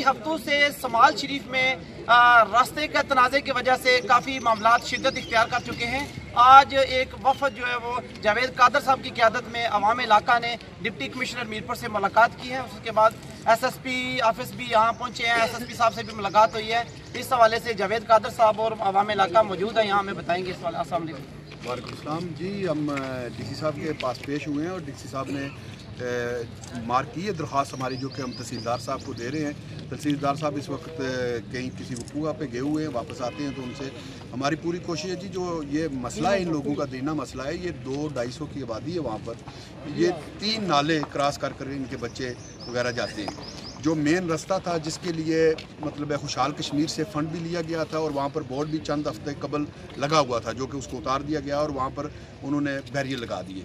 ہفتوں سے سمال شریف میں راستے کے تنازع کی وجہ سے کافی معاملات شدت اختیار کر چکے ہیں۔ آج ایک وفد جو ہے وہ جاوید قادر صاحب کی قیادت میں عوام علاقہ نے ڈپٹی کمشنر میرپور سے ملاقات کی ہے۔ اس کے بعد ایس ایس پی آفس بھی یہاں پہنچے ہیں، ایس ایس پی صاحب سے بھی ملاقات ہوئی ہے۔ اس حوالے سے جاوید قادر صاحب اور عوام علاقہ موجود ہیں، یہاں ہمیں بتائیں گے اس والے۔ السلام علیکم۔ وعلیکم السلام جی، ہم ڈی سی صاحب کے پاس پیش ہوئے ہیں اور ڈی سی صاحب نے مارک کی ہے درخواست ہماری، جو کہ ہم تحصیلدار صاحب کو دے رہے ہیں۔ تحصیلدار صاحب اس وقت کہیں کسی وقوع پہ گئے ہوئے ہیں، واپس آتے ہیں تو ان سے ہماری پوری کوشش ہے جی، جو یہ مسئلہ ہے ان لوگوں کا دینا مسئلہ ہے، یہ 200-250 کی آبادی ہے وہاں پر، یہ 3 نالے کراس کر کر ان کے بچے وغیرہ جاتے ہیں۔ جو مین رستہ تھا جس کے لیے مطلب ہے خوشحال کشمیر سے فنڈ بھی لیا گیا تھا اور وہاں پر بورڈ بھی چند ہفتے قبل لگا ہوا تھا، جو کہ اس کو اتار دیا گیا اور وہاں پر انہوں نے بیریئر لگا دیے۔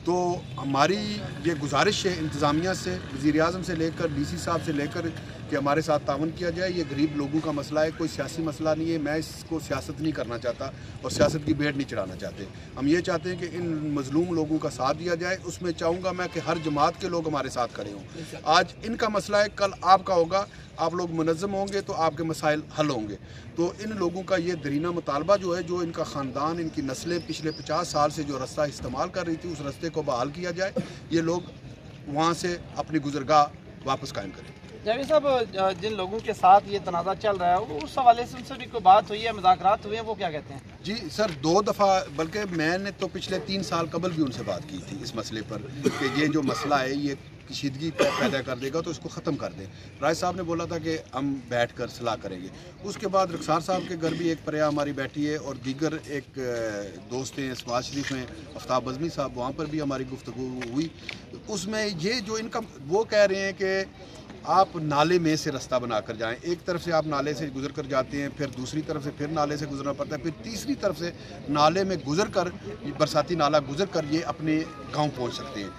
تو ہماری یہ گزارش ہے انتظامیہ سے، وزیر اعظم سے لے کر ڈی سی صاحب سے لے کر کہ ہمارے ساتھ تعاون کیا جائے۔ یہ غریب لوگوں کا مسئلہ ہے، کوئی سیاسی مسئلہ نہیں ہے۔ میں اس کو سیاست نہیں کرنا چاہتا اور سیاست کی بیٹ نہیں چڑھانا چاہتے۔ ہم یہ چاہتے ہیں کہ ان مظلوم لوگوں کا ساتھ دیا جائے۔ اس میں چاہوں گا میں کہ ہر جماعت کے لوگ ہمارے ساتھ کھڑے ہوں۔ آج ان کا مسئلہ ہے، کل آپ کا ہوگا، آپ لوگ منظم ہوں گے تو آپ کے مسائل حل ہوں گے۔ تو ان لوگوں کا یہ درینہ مطالبہ جو ہے، جو ان کا خاندان، ان کی نسلیں پچھلے 50 سال سے جو رستہ استعمال کر رہی تھی، اس رستے کو بحال کیا جائے، یہ لوگ وہاں سے اپنی گزرگاہ واپس قائم کریں۔ جاوید صاحب، جن لوگوں کے ساتھ یہ تنازع چل رہا ہے اس حوالے سے ان سے بھی کوئی بات ہوئی ہے، مذاکرات ہوئے ہیں، وہ کیا کہتے ہیں؟ جی سر، 2 دفعہ، بلکہ میں نے تو پچھلے 3 سال قبل بھی ان سے بات کی تھی اس مسئلے پر کہ یہ جو مسئلہ ہے یہ کشیدگی پیدا کر دے گا تو اس کو ختم کر دیں۔ راج صاحب نے بولا تھا کہ ہم بیٹھ کر صلاح کریں گے۔ اس کے بعد رخسار صاحب کے گھر بھی ایک پریا ہماری بیٹھی ہے اور دیگر ایک دوست ہیں سماج شریف میں آفتاب اعظمی صاحب، وہاں پر بھی ہماری گفتگو ہوئی۔ اس میں یہ جو ان کا وہ کہہ رہے ہیں کہ آپ نالے میں سے رستہ بنا کر جائیں، ایک طرف سے آپ نالے سے گزر کر جاتے ہیں، پھر دوسری طرف سے پھر نالے سے گزرنا پڑتا ہے، پھر تیسری طرف سے نالے میں گزر کر، برساتی نالہ گزر کر یہ اپنے گاؤں پہنچ سکتے ہیں۔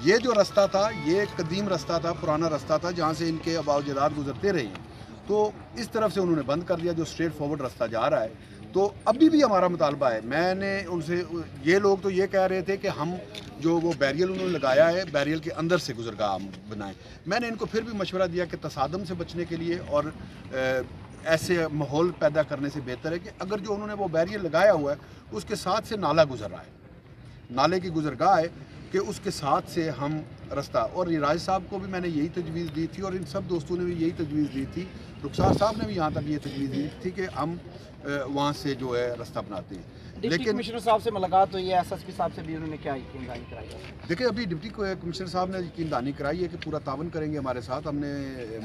یہ جو رستہ تھا یہ قدیم رستہ تھا، پرانا رستہ تھا جہاں سے ان کے آباء و اجداد گزرتے رہے ہیں، تو اس طرف سے انہوں نے بند کر دیا جو اسٹریٹ فارورڈ رستہ جا رہا ہے۔ تو ابھی بھی ہمارا مطالبہ ہے، میں نے ان سے، یہ لوگ تو یہ کہہ رہے تھے کہ ہم جو وہ بیریل انہوں نے لگایا ہے بیریل کے اندر سے گزرگاہ بنائیں۔ میں نے ان کو پھر بھی مشورہ دیا کہ تصادم سے بچنے کے لیے اور ایسے ماحول پیدا کرنے سے بہتر ہے کہ اگر جو انہوں نے وہ بیریل لگایا ہوا ہے اس کے ساتھ سے نالہ گزر رہا ہے، نالے کی گزرگاہ ہے، کہ اس کے ساتھ سے ہم رستہ، اور راج صاحب کو بھی میں نے یہی تجویز دی تھی اور ان سب دوستوں نے بھی یہی تجویز دی تھی، رخسار صاحب نے بھی یہاں تک یہ تجویز دی تھی کہ ہم وہاں سے جو ہے رستہ بناتے ہیں۔ ڈپٹی کمشنر صاحب سے ملاقات ہوئی ہے، ایس ایس پی صاحب سے بھی انہوں نے کیا یقین دہانی کرائی ہے؟ دیکھیں ابھی ڈپٹی کمشنر صاحب نے یقین دہانی کرائی ہے کہ پورا تعاون کریں گے ہمارے ساتھ۔ ہم نے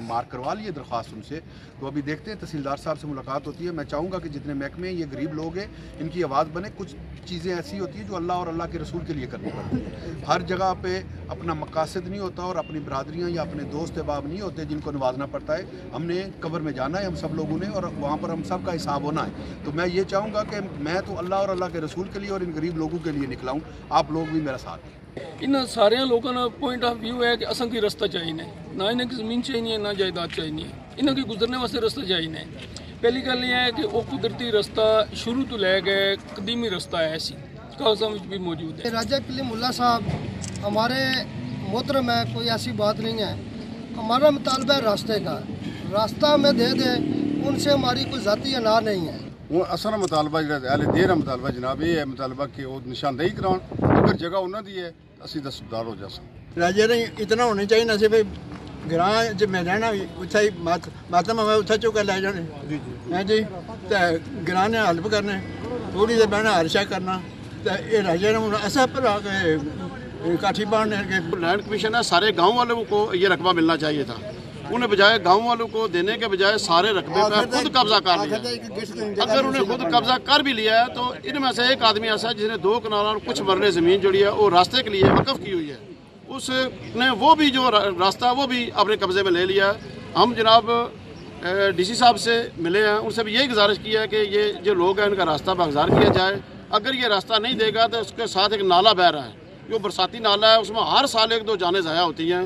مارک کروا لی ہے درخواست ان سے، تو ابھی دیکھتے ہیں تحصیلدار صاحب سے ملاقات ہوتی ہے۔ میں چاہوں گا کہ جتنے محکمے یہ غریب لوگ ہیں ان کی آواز بنے۔ کچھ چیزیں ایسی ہوتی ہیں جو اللہ اور اللہ کے رسول کے لیے کرنی پڑتی ہیں، ہر جگہ پہ اپنا مقاصد نہیں ہوتا اور اپنی برادریاں یا اپنے دوست احباب نہیں ہوتے جن کو نوازنا پڑتا ہے۔ ہم نے قبر میں جانا ہے ہم سب لوگوں نے، اور وہاں پر ہم سب کا حساب ہونا ہے۔ تو میں یہ چاہوں گا کہ میں تو اللہ اور اللہ کے رسول کے لیے اور ان غریب لوگوں کے لیے نکلا ہوں، آپ لوگ بھی میرا ساتھ دیں۔ ان سارے لوگوں کا پوائنٹ آف ویو ہے کہ اصل کی رستہ چاہیے، نہ انہیں کی زمین چاہیے نہ جائیداد چاہیے، انہیں کی گزرنے واسطے رستہ چاہیے۔ پہلی گل یہ ہے کہ وہ قدرتی رستہ شروع تو لے گئے قدیمی رستہ ہے، ایسی کاغذوں میں بھی موجود ہے۔ راجہ قلعہ ملا صاحب ہمارے محترم ہے، کوئی ایسی بات نہیں ہے۔ ہمارا مطالبہ ہے راستے کا، راستہ ہمیں دے دیں، ان سے ہماری کوئی ذاتی انار نہیں ہے۔ وہ اصل مطالبہ اہل دیر مطالبہ جناب یہ ہے مطالبہ کہ وہ نشاندہی کراؤ، اگر جگہ انہوں دی ہے اسی دستدار ہو جا سکتے۔ راجے نے اتنا ہونا چاہیے نہ صرف گراں جب میں رہنا اتنا ہی ماتم ہوا اتنا چکا لے جانے ہیں جی، تو گراں نے ہیلپ کرنے، تھوڑی دیر بہنا ہرشا کرنا، تو یہ راجے نے ایسا پر آ کے کاٹھی باندھنے کے لینڈ کمیشن ہے، سارے گاؤں والوں کو یہ رقبہ ملنا چاہیے تھا، انہیں بجائے گاؤں والوں کو دینے کے بجائے سارے رقبے پہ خود قبضہ کر لیا۔ اگر انہیں خود قبضہ کر بھی لیا ہے تو ان میں سے ایک آدمی ایسا ہے جس نے 2 کنال اور کچھ مرلے زمین جوڑی ہے وہ راستے کے لیے وقف کی ہوئی ہے، اس نے وہ بھی جو راستہ وہ بھی اپنے قبضے میں لے لیا ہے۔ ہم جناب ڈی سی صاحب سے ملے ہیں، ان سے بھی یہی گزارش کی ہے کہ یہ جو لوگ ہیں ان کا راستہ باگزار کیا جائے۔ اگر یہ راستہ نہیں دے گا تو اس کے ساتھ ایک نالہ بہہ رہا ہے جو برساتی نالہ ہے، اس میں ہر سال 1-2 جانیں ضائع ہوتی ہیں۔